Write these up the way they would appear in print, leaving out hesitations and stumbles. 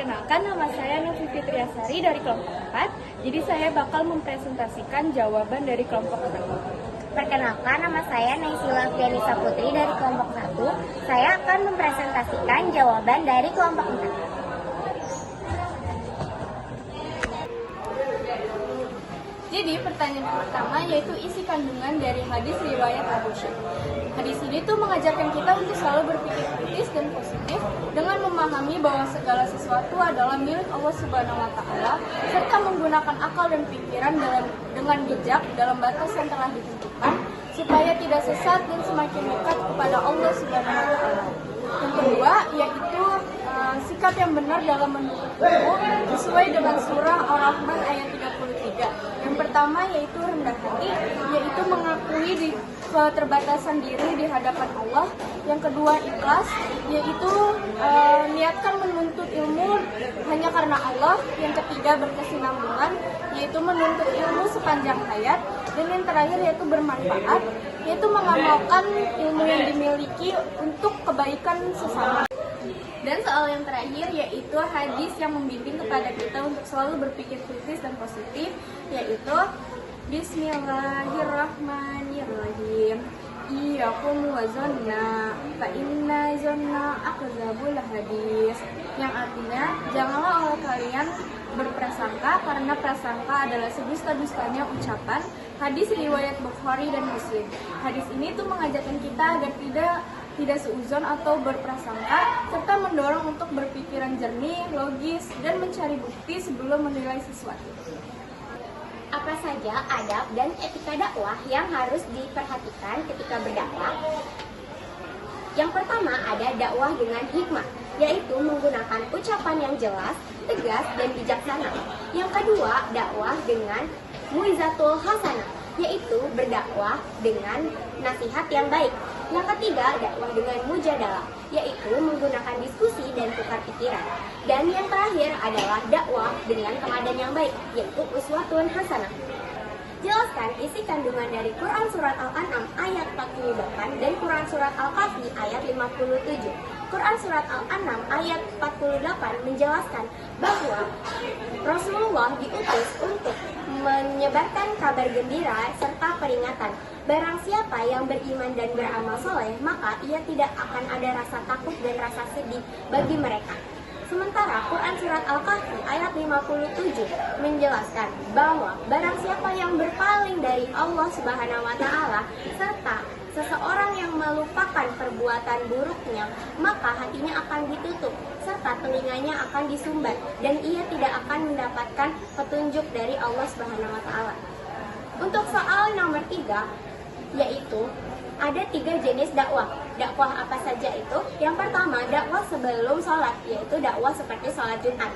Perkenalkan, nama saya Novi Fitriasari dari kelompok 4. Jadi saya bakal mempresentasikan jawaban dari kelompok 1. Perkenalkan, nama saya Naysila Fianisa Putri dari kelompok 1. Saya akan mempresentasikan jawaban dari kelompok 4. Jadi pertanyaan pertama yaitu isi kandungan dari hadis riwayat Abu Syekh. Hadis ini tuh mengajarkan kita untuk selalu berpikir kritis dan positif dengan memahami bahwa segala sesuatu adalah milik Allah Subhanahu wa taala serta menggunakan akal dan pikiran dengan bijak dalam batas yang telah ditentukan supaya tidak sesat dan semakin dekat kepada Allah Subhanahu wa taala. Yang kedua yaitu sikap yang benar dalam menuntut ilmu sesuai dengan surah Ar-Rahman ayat 33. Yang pertama yaitu rendah hati, yaitu mengakui di keterbatasan diri di hadapan Allah. Yang kedua ikhlas, yaitu niatkan menuntut ilmu hanya karena Allah. Yang ketiga berkesinambungan, yaitu menuntut ilmu sepanjang hayat. Dan yang terakhir yaitu bermanfaat, yaitu mengamalkan ilmu yang dimiliki untuk kebaikan sesama. Dan soal yang terakhir yaitu hadis yang membimbing kepada kita untuk selalu berpikir kritis dan positif, yaitu Bismillahirrahmanirrahim. Iyyakum wa zanna fa inna zanna akdzabul hadis. Yang artinya, janganlah oleh kalian berprasangka karena prasangka adalah sedusta-dustanya ucapan. Hadis riwayat Bukhari dan Muslim. Hadis ini tuh mengajarkan kita agar tidak seuzon atau berprasangka, serta mendorong untuk berpikiran jernih, logis, dan mencari bukti sebelum menilai sesuatu. Apa saja adab dan etika dakwah yang harus diperhatikan ketika berdakwah? Yang pertama ada dakwah dengan hikmah, yaitu menggunakan ucapan yang jelas, tegas, dan bijaksana. Yang kedua, dakwah dengan muizatul hasanah, yaitu berdakwah dengan nasihat yang baik. Yang ketiga, dakwah dengan mujadalah, yaitu menggunakan diskusi dan tukar pikiran. Dan yang terakhir adalah dakwah dengan teladan yang baik, yaitu uswatun hasanah. Jelaskan isi kandungan dari Quran Surat Al-An'am ayat 48 dan Quran Surat Al-Kahfi ayat 57. Quran Surat Al-An'am ayat 48 menjelaskan bahwa Rasulullah diutus untuk menyebarkan kabar gembira serta peringatan. Barang siapa yang beriman dan beramal soleh, maka ia tidak akan ada rasa takut dan rasa sedih bagi mereka. Sementara Quran Surat Al-Kahfi ayat 57 menjelaskan bahwa barang siapa yang berpaling dari Allah Subhanahu wa taala serta seseorang yang melupakan perbuatan buruknya, maka hatinya akan ditutup serta telinganya akan disumbat dan ia tidak akan mendapatkan petunjuk dari Allah Subhanahu wa taala. Untuk soal nomor 3 yaitu ada 3 jenis dakwah. Dakwah apa saja itu? Yang pertama, dakwah sebelum sholat, yaitu dakwah seperti sholat Jumat.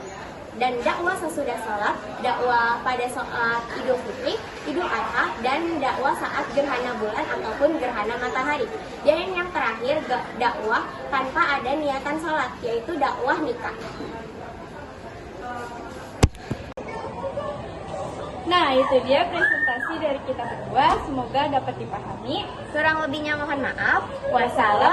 Dan dakwah sesudah sholat, dakwah pada saat Idul Fitri, Idul Adha, dan dakwah saat gerhana bulan ataupun gerhana matahari. Dan yang terakhir, dakwah tanpa ada niatan sholat, yaitu dakwah nikah. Nah, itu dia presentasi dari kita berdua. Semoga dapat dipahami. Kurang lebihnya mohon maaf. Wassalam.